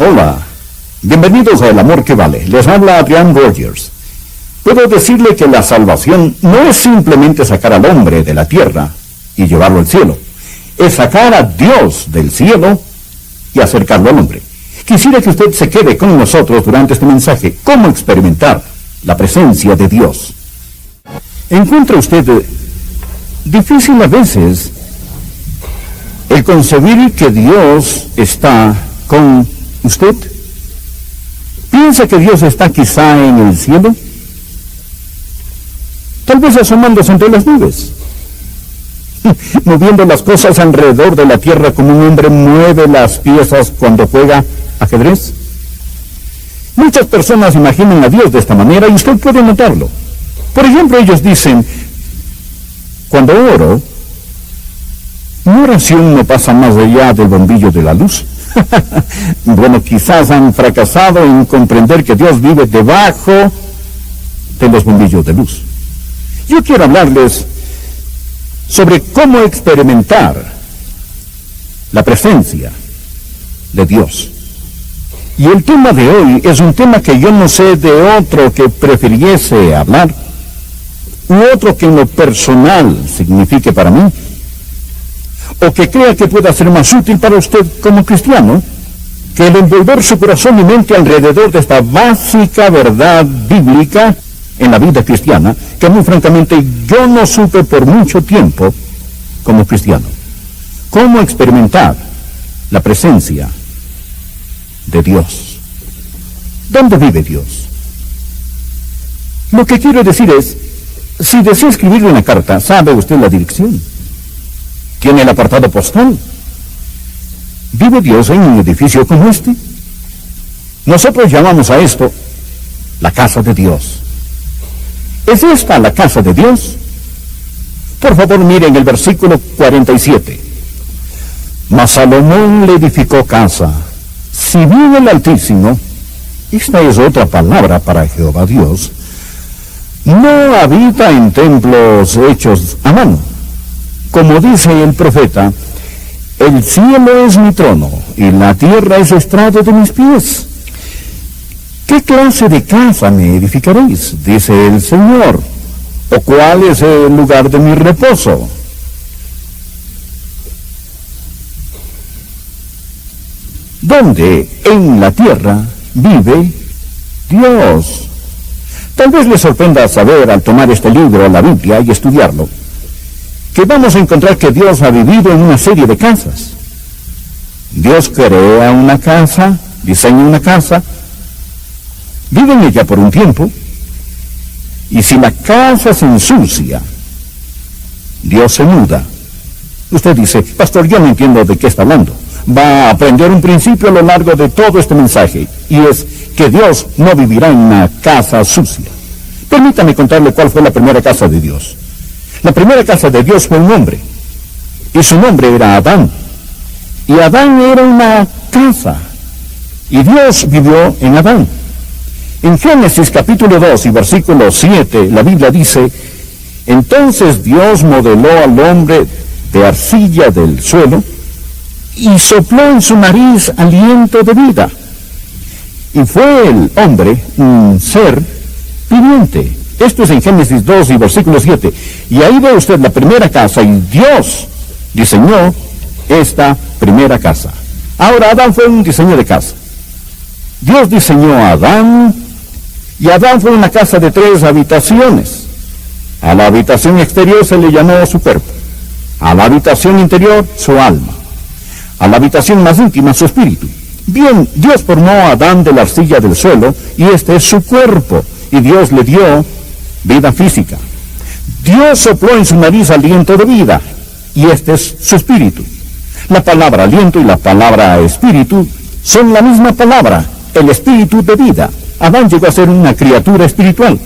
Hola, bienvenidos a El Amor que Vale. Les habla Adrian Rogers. Puedo decirle que la salvación no es simplemente sacar al hombre de la tierra y llevarlo al cielo. Es sacar a Dios del cielo y acercarlo al hombre. Quisiera que usted se quede con nosotros durante este mensaje. ¿Cómo experimentar la presencia de Dios? ¿Encuentra usted difícil a veces el concebir que Dios está con usted? ¿Piensa que Dios está quizá en el cielo? Tal vez asomándose entre las nubes, moviendo las cosas alrededor de la tierra como un hombre mueve las piezas cuando juega ajedrez. Muchas personas imaginan a Dios de esta manera y usted puede notarlo. Por ejemplo, ellos dicen, cuando oro, mi oración no pasa más allá del bombillo de la luz. Bueno, quizás han fracasado en comprender que Dios vive debajo de los bombillos de luz. Yo quiero hablarles sobre cómo experimentar la presencia de Dios. Y el tema de hoy es un tema que yo no sé de otro que prefiriese hablar, u otro que en lo personal signifique para mí, o que crea que pueda ser más útil para usted como cristiano, que el envolver su corazón y mente alrededor de esta básica verdad bíblica en la vida cristiana, que muy francamente yo no supe por mucho tiempo como cristiano. ¿Cómo experimentar la presencia de Dios? ¿Dónde vive Dios? Lo que quiero decir es, si desea escribirle una carta, ¿sabe usted la dirección? ¿Tiene el apartado postal? ¿Vive Dios en un edificio como este? Nosotros llamamos a esto la casa de Dios. ¿Es esta la casa de Dios? Por favor, miren el versículo 47. Mas Salomón le edificó casa. Si bien el Altísimo, esta es otra palabra para Jehová Dios, no habita en templos hechos a mano. Como dice el profeta, el cielo es mi trono y la tierra es estrado de mis pies. ¿Qué clase de casa me edificaréis? Dice el Señor. ¿O cuál es el lugar de mi reposo? ¿Dónde en la tierra vive Dios? Tal vez le sorprenda saber al tomar este libro, la Biblia, y estudiarlo, que vamos a encontrar que Dios ha vivido en una serie de casas. Dios crea una casa, diseña una casa, vive en ella por un tiempo, y si la casa se ensucia, Dios se muda. Usted dice, pastor, yo no entiendo de qué está hablando. Va a aprender un principio a lo largo de todo este mensaje, y es que Dios no vivirá en una casa sucia. Permítame contarle cuál fue la primera casa de Dios. La primera casa de Dios fue un hombre, y su nombre era Adán. Y Adán era una casa, y Dios vivió en Adán. En Génesis capítulo 2 y versículo 7, la Biblia dice, entonces Dios modeló al hombre de arcilla del suelo, y sopló en su nariz aliento de vida. Y fue el hombre un ser viviente. Esto es en Génesis 2 y versículo 7. Y ahí ve usted la primera casa, y Dios diseñó esta primera casa. Ahora, Adán fue un diseño de casa. Dios diseñó a Adán, y Adán fue una casa de 3 habitaciones. A la habitación exterior se le llamó su cuerpo. A la habitación interior, su alma. A la habitación más íntima, su espíritu. Bien, Dios formó a Adán de la arcilla del suelo, y este es su cuerpo, y Dios le dio vida física. Dios sopló en su nariz aliento de vida, y este es su espíritu. La palabra aliento y la palabra espíritu son la misma palabra, el espíritu de vida. Adán llegó a ser una criatura espiritual.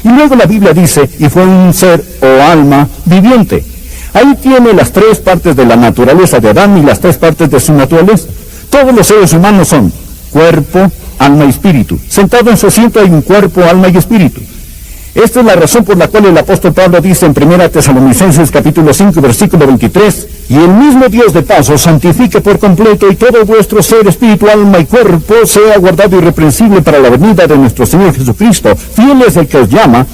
Y luego la Biblia dice, y fue un ser o alma viviente. Ahí tiene las 3 partes de la naturaleza de Adán y las 3 partes de su naturaleza. Todos los seres humanos son cuerpo, alma y espíritu. Sentado en su asiento hay un cuerpo, alma y espíritu. Esta es la razón por la cual el apóstol Pablo dice en 1 Tesalonicenses capítulo 5, versículo 23, y el mismo Dios de paz os santifique por completo, y todo vuestro ser, espíritu, alma y cuerpo sea guardado irreprensible para la venida de nuestro Señor Jesucristo. Fiel es el que os llama,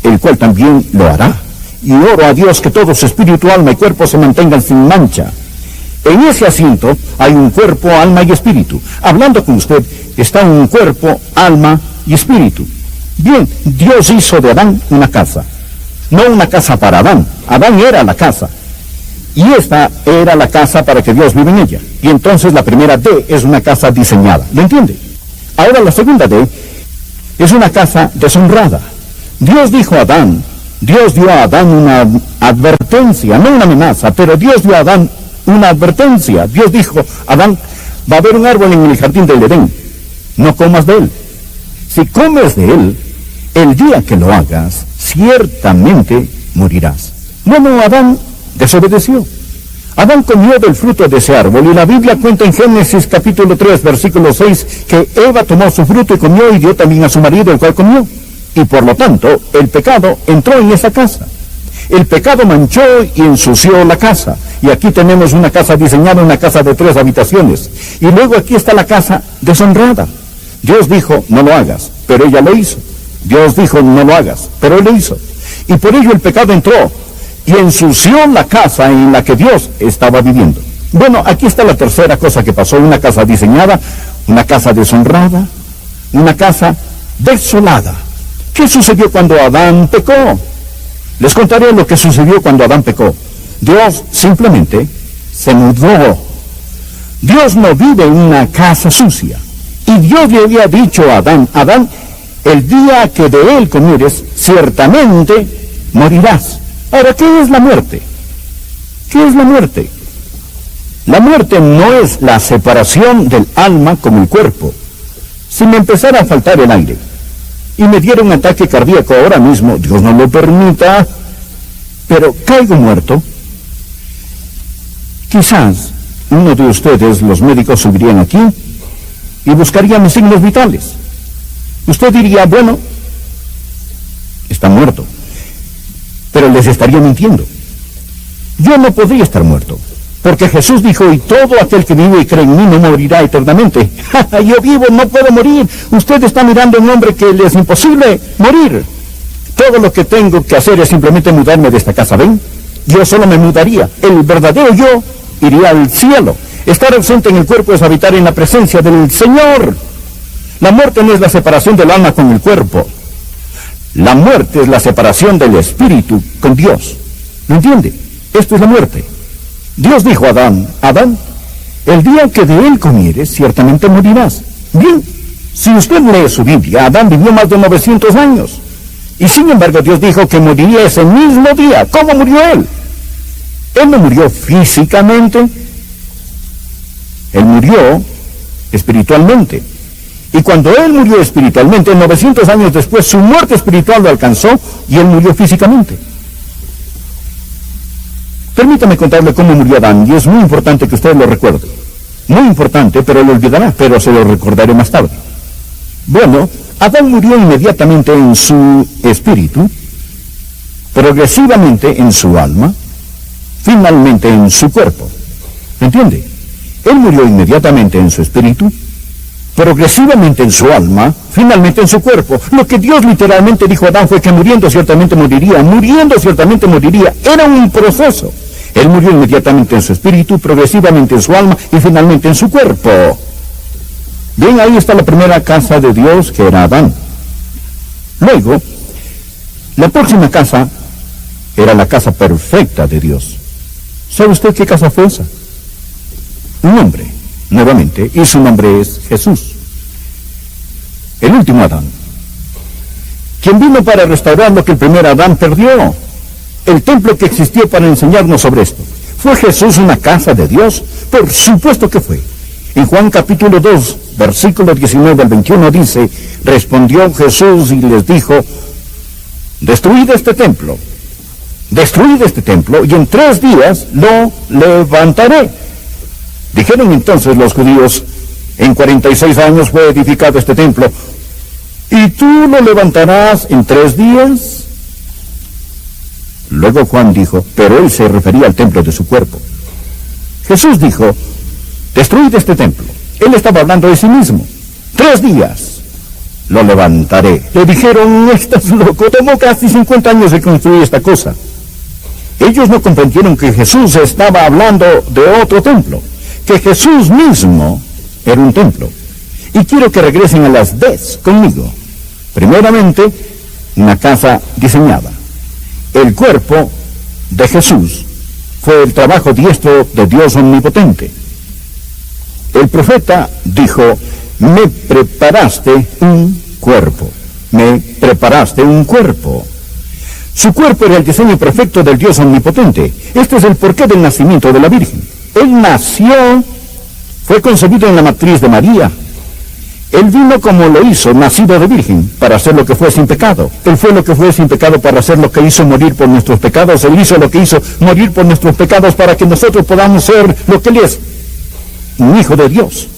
el cual también lo hará. Y oro a Dios que todo su espíritu, alma y cuerpo se mantengan sin mancha. En ese asiento hay un cuerpo, alma y espíritu. Hablando con usted, está un cuerpo, alma y espíritu. Bien, Dios hizo de Adán una casa. No una casa para Adán. Adán era la casa. Y esta era la casa para que Dios vive en ella. Y entonces la primera D es una casa diseñada. ¿Lo entiende? Ahora la segunda D es una casa deshonrada. Dios dio a Adán una advertencia, no una amenaza, pero Dios dio a Adán una advertencia. Dios dijo, Adán, va a haber un árbol en el jardín del Edén. No comas de él. Si comes de él, el día que lo hagas, ciertamente morirás. Bueno, Adán desobedeció. Adán comió del fruto de ese árbol, y la Biblia cuenta en Génesis capítulo 3, versículo 6, que Eva tomó su fruto y comió, y dio también a su marido, el cual comió. Y por lo tanto, el pecado entró en esa casa. El pecado manchó y ensució la casa. Y aquí tenemos una casa diseñada, una casa de 3 habitaciones. Y luego aquí está la casa deshonrada. Dios dijo, no lo hagas, pero ella lo hizo. Dios dijo, no lo hagas, pero él lo hizo. Y por ello el pecado entró y ensució la casa en la que Dios estaba viviendo. Bueno, aquí está la tercera cosa que pasó. Una casa diseñada, una casa deshonrada, una casa desolada. ¿Qué sucedió cuando Adán pecó? Les contaré lo que sucedió cuando Adán pecó. Dios simplemente se mudó. Dios no vive en una casa sucia. Y Dios le había dicho a Adán, Adán, el día que de él comieres, ciertamente morirás. Ahora, ¿qué es la muerte? ¿Qué es la muerte? La muerte no es la separación del alma con el cuerpo. Si me empezara a faltar el aire y me diera un ataque cardíaco ahora mismo, Dios no lo permita, pero caigo muerto, quizás uno de ustedes, los médicos, subirían aquí y buscarían mis signos vitales. Usted diría, bueno, está muerto, pero les estaría mintiendo. Yo no podría estar muerto, porque Jesús dijo, y todo aquel que vive y cree en mí no morirá eternamente. Yo vivo, no puedo morir. Usted está mirando a un hombre que le es imposible morir. Todo lo que tengo que hacer es simplemente mudarme de esta casa, ¿ven? Yo solo me mudaría. El verdadero yo iría al cielo. Estar ausente en el cuerpo es habitar en la presencia del Señor. La muerte no es la separación del alma con el cuerpo. La muerte es la separación del espíritu con Dios. ¿Lo entiende? Esto es la muerte. Dios dijo a Adán, Adán, el día que de él comieres, ciertamente morirás. Bien, si usted lee su Biblia, Adán vivió más de 900 años. Y sin embargo Dios dijo que moriría ese mismo día. ¿Cómo murió él? Él no murió físicamente. Él murió espiritualmente. Y cuando él murió espiritualmente, 900 años después, su muerte espiritual lo alcanzó y él murió físicamente. Permítame contarle cómo murió Adán, y es muy importante que usted lo recuerde. Muy importante, pero lo olvidará, pero se lo recordaré más tarde. Bueno, Adán murió inmediatamente en su espíritu, progresivamente en su alma, finalmente en su cuerpo. ¿Me entiende? Él murió inmediatamente en su espíritu, progresivamente en su alma, finalmente en su cuerpo. Lo que Dios literalmente dijo a Adán fue que muriendo ciertamente moriría. Muriendo ciertamente moriría. Era un proceso. Él murió inmediatamente en su espíritu, progresivamente en su alma y finalmente en su cuerpo. Bien, ahí está la primera casa de Dios, que era Adán. Luego, la próxima casa era la casa perfecta de Dios. ¿Sabe usted qué casa fue esa? Un hombre, nuevamente, y su nombre es Jesús. El último Adán, quien vino para restaurar lo que el primer Adán perdió. El templo que existió para enseñarnos sobre esto. ¿Fue Jesús una casa de Dios? Por supuesto que fue. En Juan capítulo 2, versículo 19 al 21 dice, respondió Jesús y les dijo, destruid este templo, y en 3 días lo levantaré. Dijeron entonces los judíos, en 46 años fue edificado este templo, y ¿y tú lo levantarás en 3 días? Luego Juan dijo, pero él se refería al templo de su cuerpo. Jesús dijo, destruid este templo. Él estaba hablando de sí mismo. 3 días lo levantaré. Le dijeron, estás loco, tomó casi 50 años de construir esta cosa. Ellos no comprendieron que Jesús estaba hablando de otro templo, que Jesús mismo era un templo. Y quiero que regresen a las Ds conmigo. Primeramente, una casa diseñada. El cuerpo de Jesús fue el trabajo diestro de Dios omnipotente. El profeta dijo, me preparaste un cuerpo, me preparaste un cuerpo. Su cuerpo era el diseño perfecto del Dios omnipotente. Este es el porqué del nacimiento de la Virgen. Él nació, fue concebido en la matriz de María. Él vino como lo hizo, nacido de virgen, para hacer lo que fue sin pecado. Él fue lo que fue sin pecado para hacer lo que hizo, morir por nuestros pecados. Él hizo lo que hizo, morir por nuestros pecados, para que nosotros podamos ser lo que Él es, un hijo de Dios.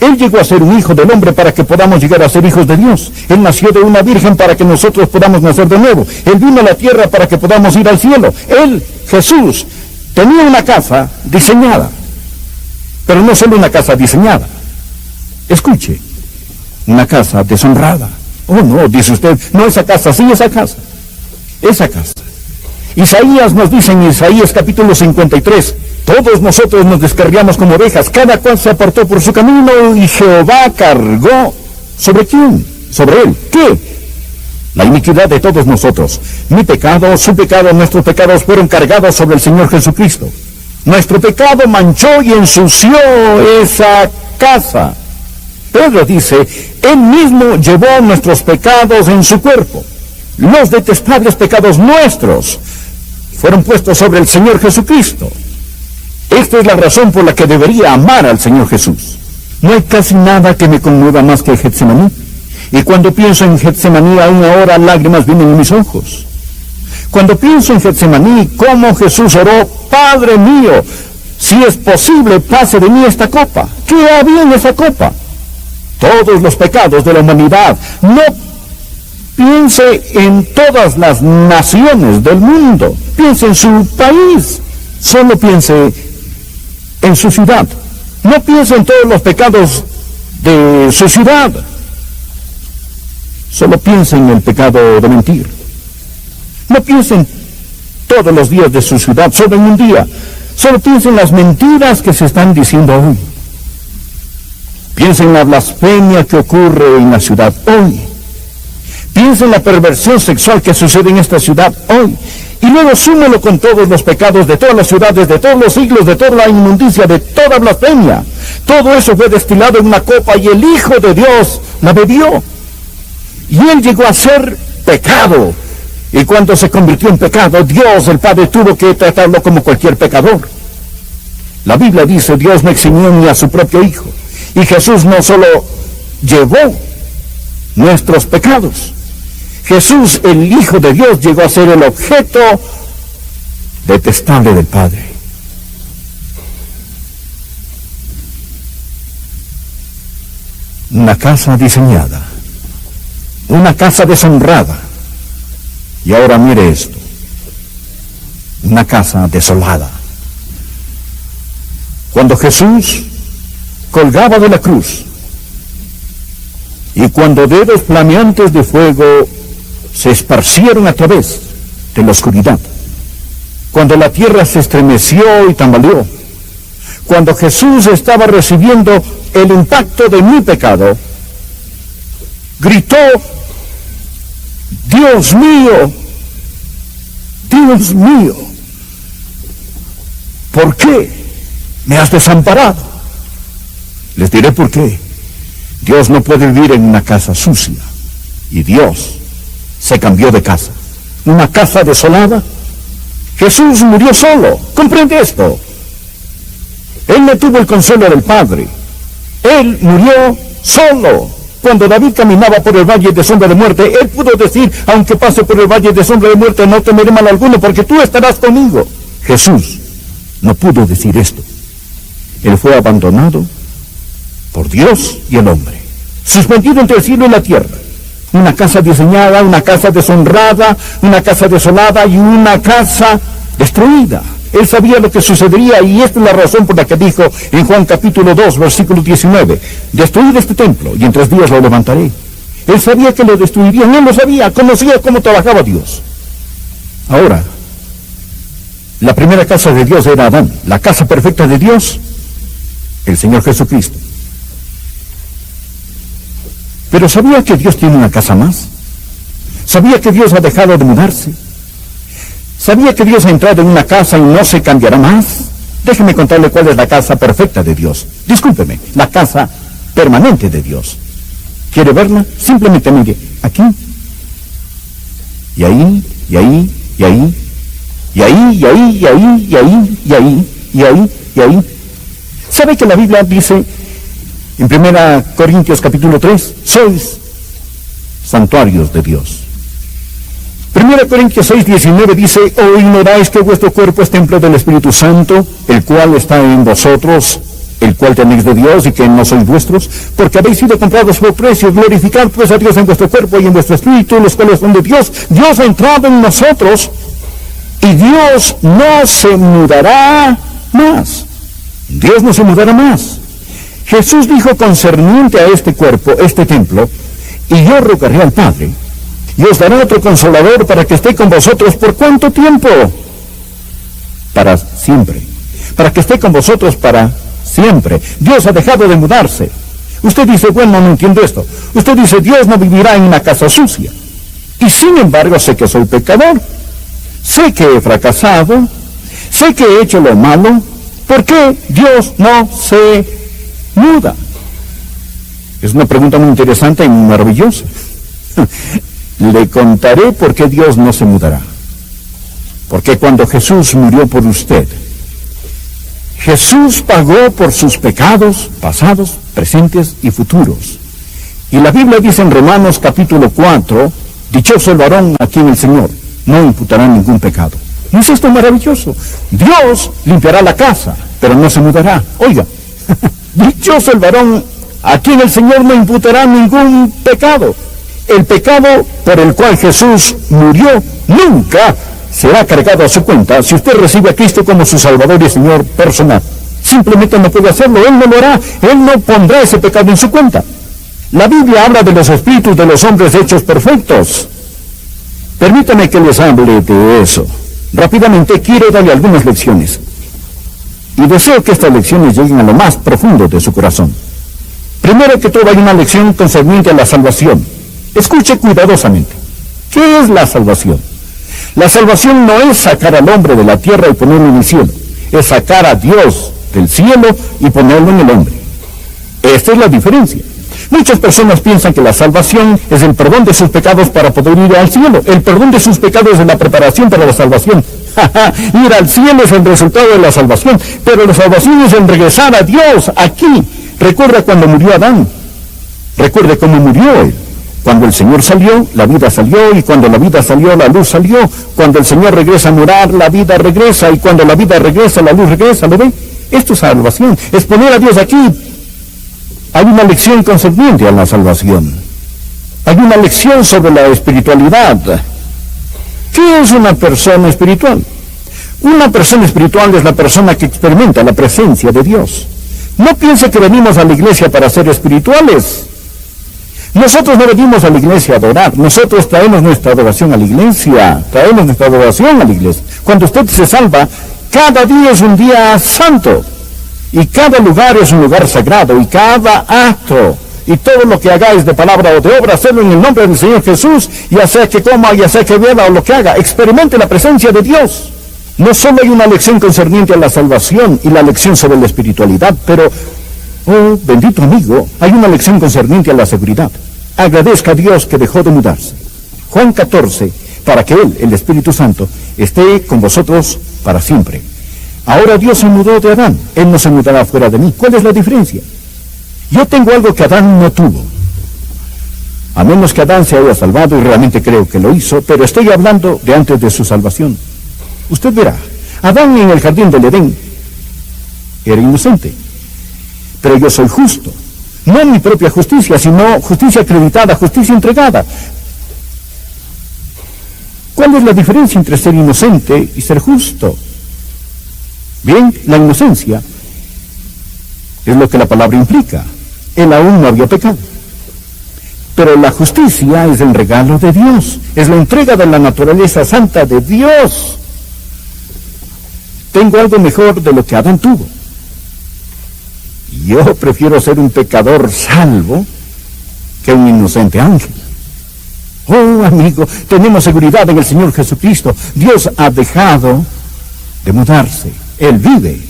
Él llegó a ser un hijo del hombre para que podamos llegar a ser hijos de Dios. Él nació de una virgen para que nosotros podamos nacer de nuevo. Él vino a la tierra para que podamos ir al cielo. Él, Jesús, tenía una casa diseñada, pero no solo una casa diseñada. Escuche, una casa deshonrada. Oh no, dice usted, no esa casa, sí esa casa. Esa casa. Isaías nos dice en Isaías capítulo 53, todos nosotros nos descarriamos como ovejas, cada cual se apartó por su camino y Jehová cargó. ¿Sobre quién? Sobre él. ¿Qué? La iniquidad de todos nosotros. Mi pecado, su pecado, nuestros pecados fueron cargados sobre el Señor Jesucristo. Nuestro pecado manchó y ensució esa casa. Pedro dice, Él mismo llevó nuestros pecados en su cuerpo. Los detestables pecados nuestros fueron puestos sobre el Señor Jesucristo. Esta es la razón por la que debería amar al Señor Jesús. No hay casi nada que me conmueva más que Getsemaní. Y cuando pienso en Getsemaní, aún ahora lágrimas vienen en mis ojos. Cuando pienso en Getsemaní, cómo Jesús oró, Padre mío, si es posible, pase de mí esta copa. ¿Qué había en esa copa? Todos los pecados de la humanidad. No piense en todas las naciones del mundo. Piense en su país. Solo piense en su ciudad. No piense en todos los pecados de su ciudad. Solo piense en el pecado de mentir. No piense en todos los días de su ciudad, solo en un día. Solo piense en las mentiras que se están diciendo hoy. Piensa en la blasfemia que ocurre en la ciudad hoy. Piensa en la perversión sexual que sucede en esta ciudad hoy. Y luego súmelo con todos los pecados de todas las ciudades, de todos los siglos, de toda la inmundicia, de toda blasfemia. Todo eso fue destilado en una copa y el Hijo de Dios la bebió. Y Él llegó a ser pecado. Y cuando se convirtió en pecado, Dios, el Padre, tuvo que tratarlo como cualquier pecador. La Biblia dice, Dios no eximió ni a su propio Hijo. Y Jesús no solo llevó nuestros pecados. Jesús, el Hijo de Dios, llegó a ser el objeto detestable del Padre. Una casa diseñada, una casa deshonrada. Y ahora mire esto, una casa desolada. Cuando Jesús colgaba de la cruz, y cuando dedos flameantes de fuego se esparcieron a través de la oscuridad, cuando la tierra se estremeció y tambaleó, cuando Jesús estaba recibiendo el impacto de mi pecado, gritó, Dios mío, ¿por qué me has desamparado? Les diré por qué. Dios no puede vivir en una casa sucia. Y Dios se cambió de casa. Una casa desolada. Jesús murió solo. ¿Comprende esto? Él no tuvo el consuelo del Padre. Él murió solo. Cuando David caminaba por el valle de sombra de muerte, él pudo decir, aunque pase por el valle de sombra de muerte, no temeré mal alguno, porque tú estarás conmigo. Jesús no pudo decir esto. Él fue abandonado por Dios y el hombre, suspendido entre el cielo y la tierra, Una casa diseñada, una casa deshonrada, una casa desolada y una casa destruida. Él sabía lo que sucedería y esta es la razón por la que dijo en Juan capítulo 2, versículo 19, destruid este templo y en 3 días lo levantaré. Él sabía que lo destruirían, él lo sabía, conocía cómo trabajaba Dios. Ahora, la primera casa de Dios era Adán, la casa perfecta de Dios, el Señor Jesucristo. Pero ¿sabía que Dios tiene una casa más? ¿Sabía que Dios ha dejado de mudarse? ¿Sabía que Dios ha entrado en una casa y no se cambiará más? Déjeme contarle cuál es la casa perfecta de Dios. Discúlpeme, la casa permanente de Dios. ¿Quiere verla? Simplemente mire, aquí, y ahí, y ahí, y ahí, y ahí, y ahí, y ahí, y ahí, y ahí, y ahí, y ahí. ¿Sabe que la Biblia dice en 1 Corintios capítulo 3, sois santuarios de Dios? 1 Corintios 6, 19 dice, ¿o ignoráis que vuestro cuerpo es templo del Espíritu Santo, el cual está en vosotros, el cual tenéis de Dios y que no sois vuestros? Porque habéis sido comprados por precio. Glorificad pues a Dios en vuestro cuerpo y en vuestro espíritu, los cuales son de Dios. Dios ha entrado en nosotros y Dios no se mudará más. Dios no se mudará más. Jesús dijo concerniente a este cuerpo, este templo, y yo rogaré al Padre, y os dará otro consolador para que esté con vosotros. ¿Por cuánto tiempo? Para siempre. Para que esté con vosotros para siempre. Dios ha dejado de mudarse. Usted dice, bueno, no entiendo esto. Usted dice, Dios no vivirá en una casa sucia. Y sin embargo, sé que soy pecador. Sé que he fracasado. Sé que he hecho lo malo. ¿Por qué Dios no se muda? Es una pregunta muy interesante y muy maravillosa. Le contaré por qué Dios no se mudará. Porque cuando Jesús murió por usted, Jesús pagó por sus pecados pasados, presentes y futuros. Y la Biblia dice en Romanos capítulo 4, dichoso el varón a quien el Señor no imputará ningún pecado. ¿No es esto maravilloso? Dios limpiará la casa, pero no se mudará. Oiga, dichoso el varón a quien el Señor no imputará ningún pecado. El pecado por el cual Jesús murió nunca será cargado a su cuenta si usted recibe a Cristo como su Salvador y Señor personal. Simplemente no puede hacerlo, Él no lo hará, Él no pondrá ese pecado en su cuenta. La Biblia habla de los espíritus de los hombres hechos perfectos. Permítame que les hable de eso. Rápidamente quiero darle algunas lecciones. Y deseo que estas lecciones lleguen a lo más profundo de su corazón. Primero que todo hay una lección concerniente a la salvación. Escuche cuidadosamente. ¿Qué es la salvación? La salvación no es sacar al hombre de la tierra y ponerlo en el cielo. Es sacar a Dios del cielo y ponerlo en el hombre. Esta es la diferencia. Muchas personas piensan que la salvación es el perdón de sus pecados para poder ir al cielo. El perdón de sus pecados es la preparación para la salvación. Ir al cielo es el resultado de la salvación. Pero la salvación es en regresar a Dios aquí. Recuerda cuando murió Adán. Recuerde cómo murió él. Cuando el Señor salió, la vida salió, y cuando la vida salió, la luz salió. Cuando el Señor regresa a morar, la vida regresa, y cuando la vida regresa, la luz regresa. ¿Lo ven? Esto es salvación, es poner a Dios aquí. Hay una lección concerniente a la salvación. Hay una lección sobre la espiritualidad. ¿Qué es una persona espiritual? Una persona espiritual es la persona que experimenta la presencia de Dios. No piense que venimos a la iglesia para ser espirituales. Nosotros no venimos a la iglesia a adorar. Nosotros traemos nuestra adoración a la iglesia. Traemos nuestra adoración a la iglesia. Cuando usted se salva, cada día es un día santo. Y cada lugar es un lugar sagrado. Y cada acto y todo lo que hagáis de palabra o de obra, hacerlo en el nombre del Señor Jesús, ya sea que coma, ya sea que beba o lo que haga. Experimente la presencia de Dios. No solo hay una lección concerniente a la salvación y la lección sobre la espiritualidad, pero, oh, bendito amigo, hay una lección concerniente a la seguridad. Agradezca a Dios que dejó de mudarse. Juan 14, para que Él, el Espíritu Santo, esté con vosotros para siempre. Ahora Dios se mudó de Adán, Él no se mudará fuera de mí. ¿Cuál es la diferencia? Yo tengo algo que Adán no tuvo. A menos que Adán se haya salvado, y realmente creo que lo hizo, pero estoy hablando de antes de su salvación. Usted verá, Adán en el jardín del Edén era inocente, pero yo soy justo. No mi propia justicia, sino justicia acreditada, justicia entregada. ¿Cuál es la diferencia entre ser inocente y ser justo? Bien, la inocencia es lo que la palabra implica. Él aún no había pecado. Pero la justicia es el regalo de Dios, es la entrega de la naturaleza santa de Dios. Tengo algo mejor de lo que Adán tuvo. Yo prefiero ser un pecador salvo que un inocente ángel. Oh, amigo, tenemos seguridad en el Señor Jesucristo. Dios ha dejado de mudarse. Él vive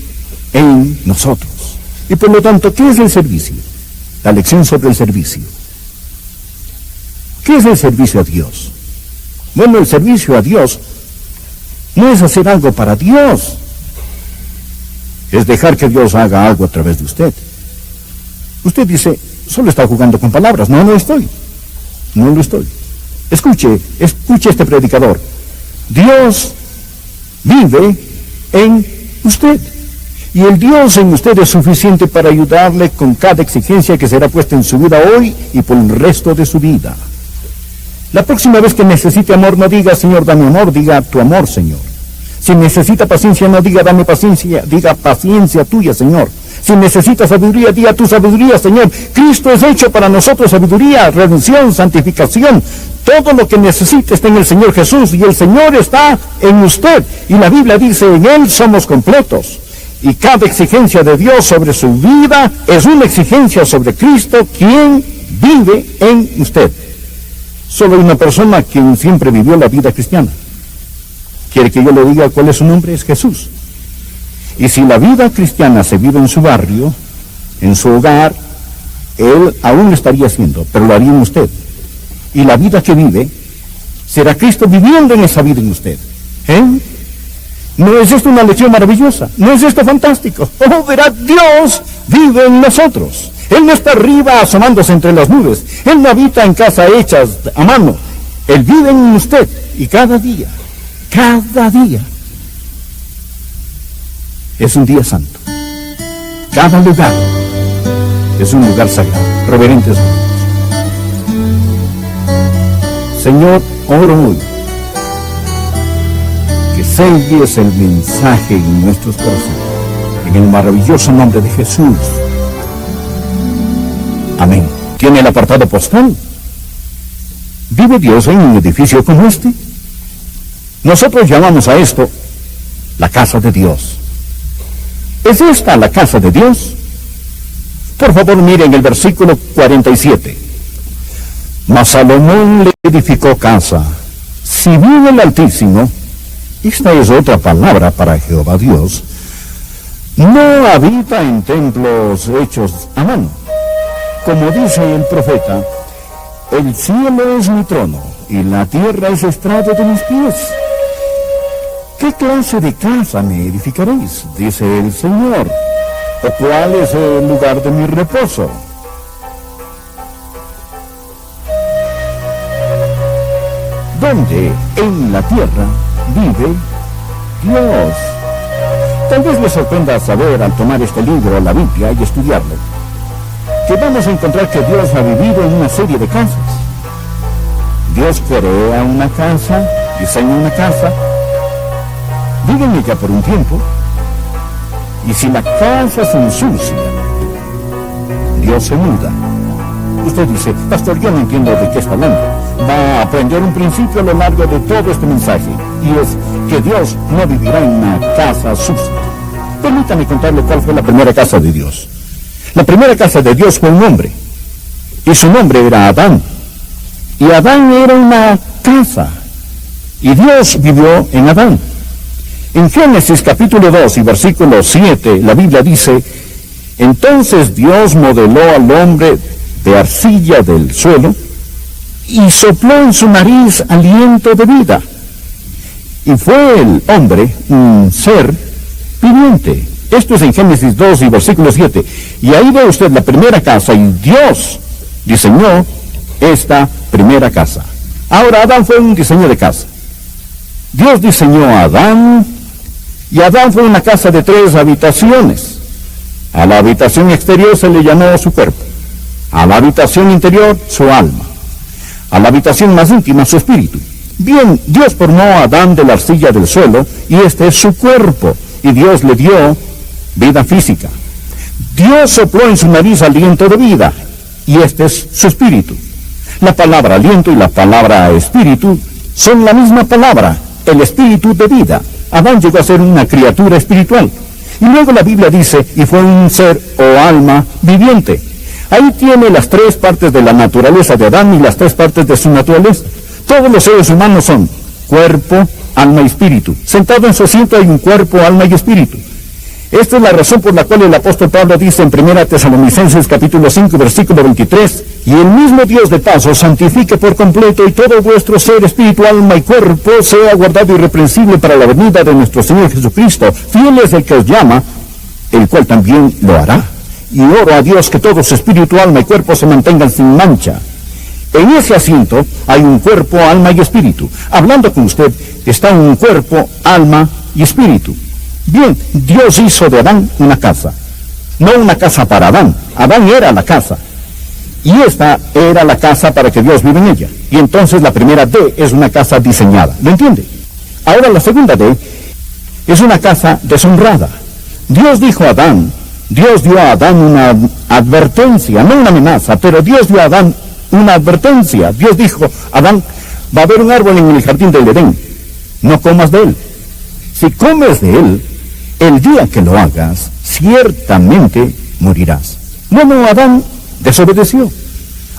en nosotros. Y por lo tanto, ¿qué es el servicio? La lección sobre el servicio. ¿Qué es el servicio a Dios? Bueno, el servicio a Dios no es hacer algo para Dios. Es dejar que Dios haga algo a través de usted. Usted dice, solo está jugando con palabras. No, no estoy. No lo estoy. Escuche este predicador. Dios vive en usted. Y el Dios en usted es suficiente para ayudarle con cada exigencia que será puesta en su vida hoy y por el resto de su vida. La próxima vez que necesite amor, no diga, Señor, dame amor, diga tu amor, Señor. Si necesita paciencia, no diga, dame paciencia, diga paciencia tuya, Señor. Si necesita sabiduría, diga tu sabiduría, Señor. Cristo es hecho para nosotros sabiduría, redención, santificación. Todo lo que necesita está en el Señor Jesús y el Señor está en usted. Y la Biblia dice, en Él somos completos. Y cada exigencia de Dios sobre su vida es una exigencia sobre Cristo, quien vive en usted. Solo hay una persona quien siempre vivió la vida cristiana. ¿Quiere que yo le diga cuál es su nombre? Es Jesús. Y si la vida cristiana se vive en su barrio, en su hogar, Él aún lo estaría haciendo, pero lo haría en usted. Y la vida que vive, será Cristo viviendo en esa vida en usted. ¿No es esto una lección maravillosa? ¿No es esto fantástico? Oh, verá, Dios vive en nosotros. Él no está arriba asomándose entre las nubes. Él no habita en casas hechas a mano. Él vive en usted. Y cada día es un día santo. Cada lugar es un lugar sagrado. Reverentes hermanos. Señor, oro hoy que selles el mensaje en nuestros corazones. En el maravilloso nombre de Jesús. Amén. ¿Tiene el apartado postal? ¿Vive Dios en un edificio como este? Nosotros llamamos a esto la casa de Dios. ¿Es esta la casa de Dios? Por favor, miren el versículo 47. Mas Salomón le edificó casa. Si bien el Altísimo, esta es otra palabra para Jehová Dios, no habita en templos hechos a mano. Como dice el profeta, el cielo es mi trono y la tierra es estrado de mis pies. ¿Qué clase de casa me edificaréis? Dice el Señor. ¿O cuál es el lugar de mi reposo? ¿Dónde en la tierra vive Dios? Tal vez le sorprenda saber al tomar este libro, la Biblia, y estudiarlo, que vamos a encontrar que Dios ha vivido en una serie de casas. Dios crea una casa, diseña una casa, vive en ella por un tiempo, y si la casa se ensucia, Dios se muda. Usted dice, pastor, yo no entiendo de qué está hablando. Va a aprender un principio a lo largo de todo este mensaje, y es que Dios no vivirá en una casa sucia. Permítame contarle cuál fue la primera casa de Dios. La primera casa de Dios fue un hombre, y su nombre era Adán. Y Adán era una casa, y Dios vivió en Adán. En Génesis capítulo 2 y versículo 7, la Biblia dice, entonces Dios modeló al hombre de arcilla del suelo, y sopló en su nariz aliento de vida. Y fue el hombre un ser viviente. Esto es en Génesis 2 y versículo 7. Y ahí ve usted la primera casa, y Dios diseñó esta primera casa. Ahora, Adán fue un diseño de casa. Dios diseñó a Adán, y Adán fue una casa de 3 habitaciones. A la habitación exterior se le llamó su cuerpo. A la habitación interior, su alma. A la habitación más íntima, su espíritu. Bien, Dios formó a Adán de la arcilla del suelo, y este es su cuerpo, y Dios le dio vida física. Dios sopló en su nariz aliento de vida, y este es su espíritu. La palabra aliento y la palabra espíritu son la misma palabra, el espíritu de vida. Adán llegó a ser una criatura espiritual. Y luego la Biblia dice, y fue un ser o alma viviente. Ahí tiene las tres partes de la naturaleza de Adán y las tres partes de su naturaleza. Todos los seres humanos son cuerpo, alma y espíritu. Sentado en su asiento hay un cuerpo, alma y espíritu. Esta es la razón por la cual el apóstol Pablo dice en 1 Tesalonicenses capítulo 5, versículo 23, y el mismo Dios de paz os santifique por completo, y todo vuestro ser, espíritu, alma y cuerpo sea guardado irreprensible para la venida de nuestro Señor Jesucristo. Fiel es el que os llama, el cual también lo hará. Y oro a Dios que todo su espíritu, alma y cuerpo se mantengan sin mancha. En ese asiento hay un cuerpo, alma y espíritu. Hablando con usted está un cuerpo, alma y espíritu. Bien, Dios hizo de Adán una casa. No una casa para Adán. Adán era la casa. Y esta era la casa para que Dios vive en ella. Y entonces la primera D es una casa diseñada. ¿Lo entiende? Ahora la segunda D es una casa deshonrada. Dios dijo a Adán, Dios dio a Adán una advertencia, no una amenaza, pero Dios dio a Adán una advertencia. Dios dijo, Adán, va a haber un árbol en el jardín del Edén. No comas de él. Si comes de él, el día que lo hagas, ciertamente morirás. Bueno, Adán desobedeció.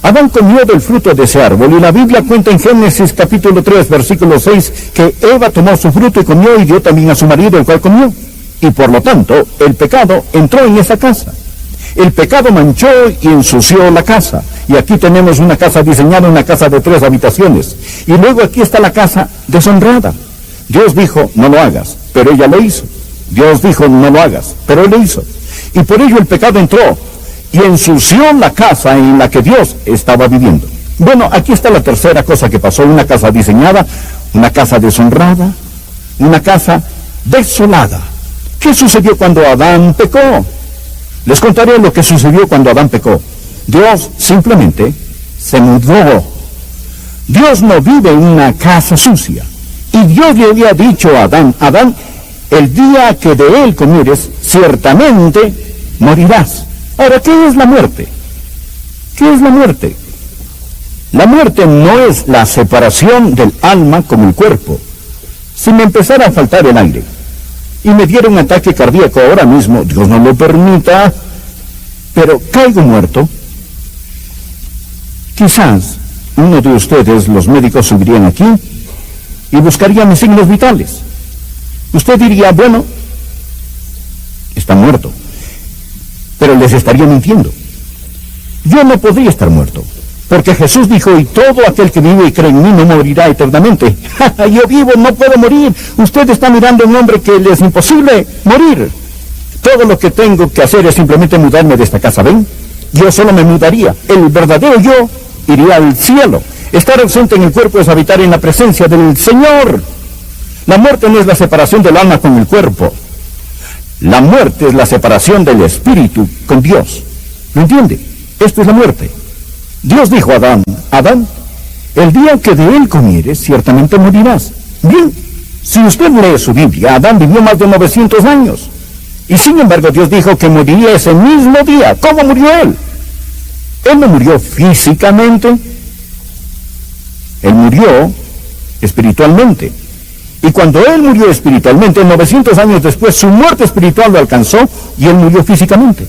Adán comió del fruto de ese árbol, y la Biblia cuenta en Génesis capítulo 3, versículo 6, que Eva tomó su fruto y comió, y dio también a su marido, el cual comió. Y por lo tanto, el pecado entró en esa casa. El pecado manchó y ensució la casa. Y aquí tenemos una casa diseñada, una casa de 3 habitaciones. Y luego aquí está la casa deshonrada. Dios dijo, no lo hagas, pero ella lo hizo. Dios dijo, no lo hagas, pero él lo hizo. Y por ello el pecado entró y ensució la casa en la que Dios estaba viviendo. Bueno, aquí está la tercera cosa que pasó. Una casa diseñada, una casa deshonrada, una casa desolada. ¿Qué sucedió cuando Adán pecó? Les contaré lo que sucedió cuando Adán pecó. Dios simplemente se mudó. Dios no vive en una casa sucia. Y Dios le había dicho a Adán, Adán, el día que de él comieres, ciertamente morirás. Ahora, ¿qué es la muerte? ¿Qué es la muerte? La muerte no es la separación del alma como el cuerpo. Si me empezara a faltar el aire y me diera un ataque cardíaco ahora mismo, Dios no lo permita, pero caigo muerto, quizás uno de ustedes, los médicos, subirían aquí y buscarían mis signos vitales. Usted diría, bueno, está muerto, pero les estaría mintiendo. Yo no podría estar muerto, porque Jesús dijo, y todo aquel que vive y cree en mí no morirá eternamente. Yo vivo, no puedo morir. Usted está mirando a un hombre que le es imposible morir. Todo lo que tengo que hacer es simplemente mudarme de esta casa, ¿ven? Yo solo me mudaría. El verdadero yo iría al cielo. Estar ausente en el cuerpo es habitar en la presencia del Señor. La muerte no es la separación del alma con el cuerpo. La muerte es la separación del espíritu con Dios. ¿Lo entiende? Esto es la muerte. Dios dijo a Adán, Adán, el día que de él comieres, ciertamente morirás. Bien, si usted lee su Biblia, Adán vivió más de 900 años. Y sin embargo Dios dijo que moriría ese mismo día. ¿Cómo murió él? Él no murió físicamente. Él murió espiritualmente. Y cuando él murió espiritualmente, 900 años después, su muerte espiritual lo alcanzó y él murió físicamente.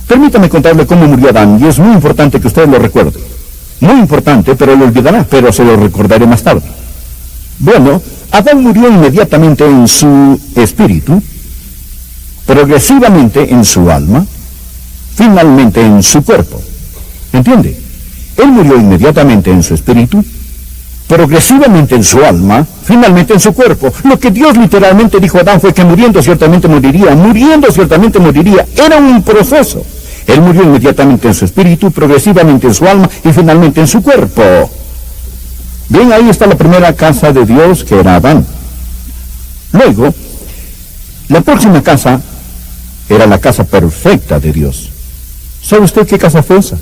Permítame contarle cómo murió Adán, y es muy importante que usted lo recuerde. Muy importante, pero lo olvidará, pero se lo recordaré más tarde. Bueno, Adán murió inmediatamente en su espíritu, progresivamente en su alma, finalmente en su cuerpo. ¿Entiende? Él murió inmediatamente en su espíritu, progresivamente en su alma, finalmente en su cuerpo. Lo que Dios literalmente dijo a Adán fue que muriendo ciertamente moriría. Era un proceso. Él murió inmediatamente en su espíritu, progresivamente en su alma y finalmente en su cuerpo. Bien, ahí está la primera casa de Dios, que era Adán. Luego, la próxima casa era la casa perfecta de Dios. ¿Sabe usted qué casa fue esa?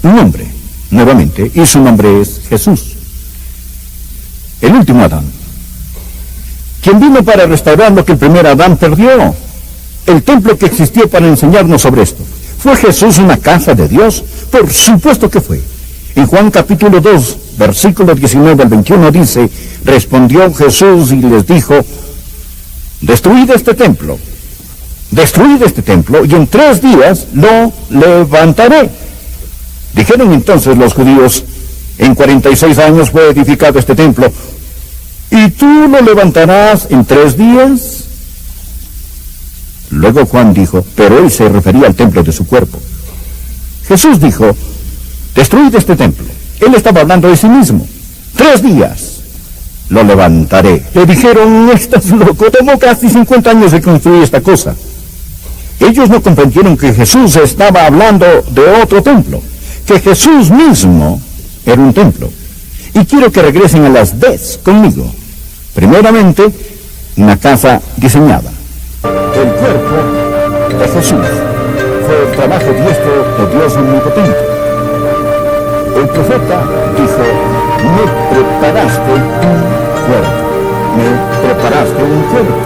Un hombre, nuevamente, y su nombre es Jesús. El último Adán. Quien vino para restaurar lo que el primer Adán perdió. El templo que existió para enseñarnos sobre esto. ¿Fue Jesús una casa de Dios? Por supuesto que fue. En Juan capítulo 2, versículo 19 al 21 dice, respondió Jesús y les dijo, destruid este templo, y en 3 días lo levantaré. Dijeron entonces los judíos, en 46 años fue edificado este templo, ¿y tú lo levantarás en 3 días? Luego Juan dijo, pero él se refería al templo de su cuerpo. Jesús dijo, destruid este templo. Él estaba hablando de sí mismo. 3 días lo levantaré. Le dijeron, estás loco, tomó casi 50 años de construir esta cosa. Ellos no comprendieron que Jesús estaba hablando de otro templo, que Jesús mismo era un templo. Y quiero que regresen a las Ds conmigo. Primeramente, una casa diseñada. El cuerpo de Jesús fue el trabajo diestro de Dios omnipotente. El profeta dijo, me preparaste un cuerpo.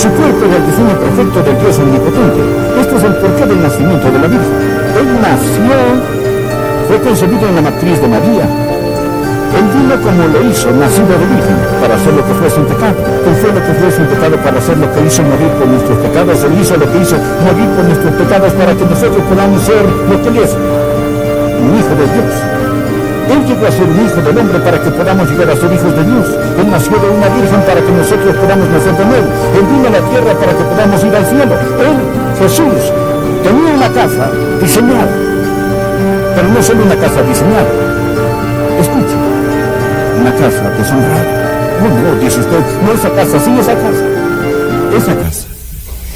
Su cuerpo era el diseño perfecto del Dios omnipotente. Este es el porqué del nacimiento de la Virgen. Él nació, fue concebido en la matriz de María. Él vino como lo hizo, nacido de virgen, para hacer lo que fue sin pecado. Él fue lo que fue sin pecado para hacer lo que hizo, morir por nuestros pecados. Él hizo lo que hizo, morir por nuestros pecados, para que nosotros podamos ser lo que Él es, un hijo de Dios. Él llegó a ser un hijo del hombre para que podamos llegar a ser hijos de Dios. Él nació de una virgen para que nosotros podamos nacer de nuevo. Él vino a la tierra para que podamos ir al cielo. Él, Jesús, tenía una casa diseñada, pero no solo una casa diseñada. Escuche. Una casa deshonrada. No, dice usted, no esa casa, sí esa casa. Esa casa.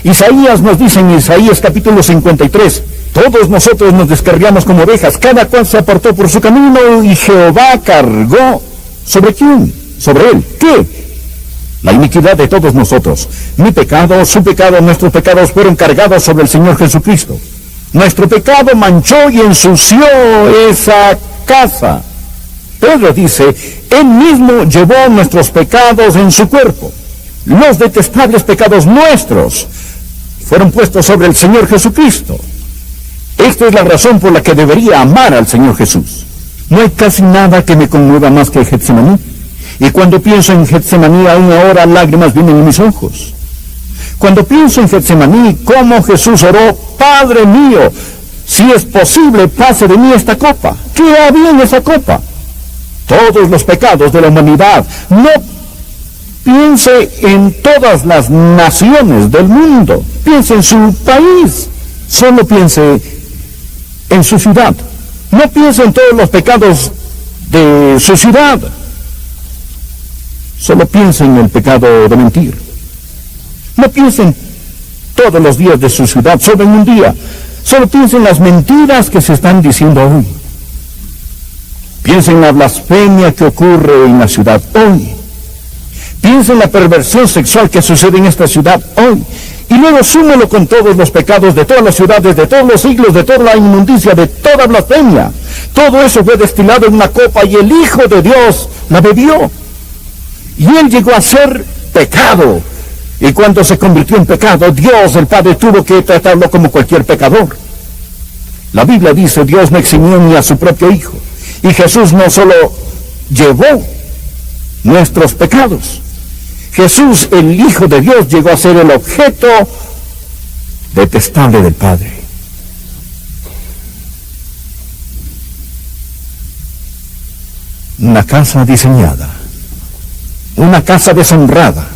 Isaías nos dice en Isaías capítulo 53, todos nosotros nos descarriamos como ovejas, cada cual se apartó por su camino y Jehová cargó. ¿Sobre quién? Sobre él. ¿Qué? La iniquidad de todos nosotros. Mi pecado, su pecado, nuestros pecados fueron cargados sobre el Señor Jesucristo. Nuestro pecado manchó y ensució esa casa. Pedro dice, Él mismo llevó nuestros pecados en su cuerpo. Los detestables pecados nuestros fueron puestos sobre el Señor Jesucristo. Esta es la razón por la que debería amar al Señor Jesús. No hay casi nada que me conmueva más que Getsemaní. Y cuando pienso en Getsemaní, aún ahora lágrimas vienen en mis ojos. Cuando pienso en Getsemaní, cómo Jesús oró, Padre mío, si es posible, pase de mí esta copa. ¿Qué había en esa copa? Todos los pecados de la humanidad. No piense en todas las naciones del mundo. Piense en su país. Solo piense en su ciudad. No piense en todos los pecados de su ciudad. Solo piense en el pecado de mentir. No piense en todos los días de su ciudad, solo en un día. Solo piense en las mentiras que se están diciendo hoy. Piensa en la blasfemia que ocurre en la ciudad hoy. Piensa en la perversión sexual que sucede en esta ciudad hoy. Y luego súmelo con todos los pecados de todas las ciudades, de todos los siglos, de toda la inmundicia, de toda blasfemia. Todo eso fue destilado en una copa y el Hijo de Dios la bebió. Y Él llegó a ser pecado. Y cuando se convirtió en pecado, Dios, el Padre, tuvo que tratarlo como cualquier pecador. La Biblia dice, Dios no eximió ni a su propio Hijo. Y Jesús no solo llevó nuestros pecados. Jesús, el Hijo de Dios, llegó a ser el objeto detestable del Padre. Una casa diseñada. Una casa deshonrada.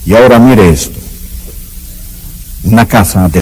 Y ahora mire esto. Una casa de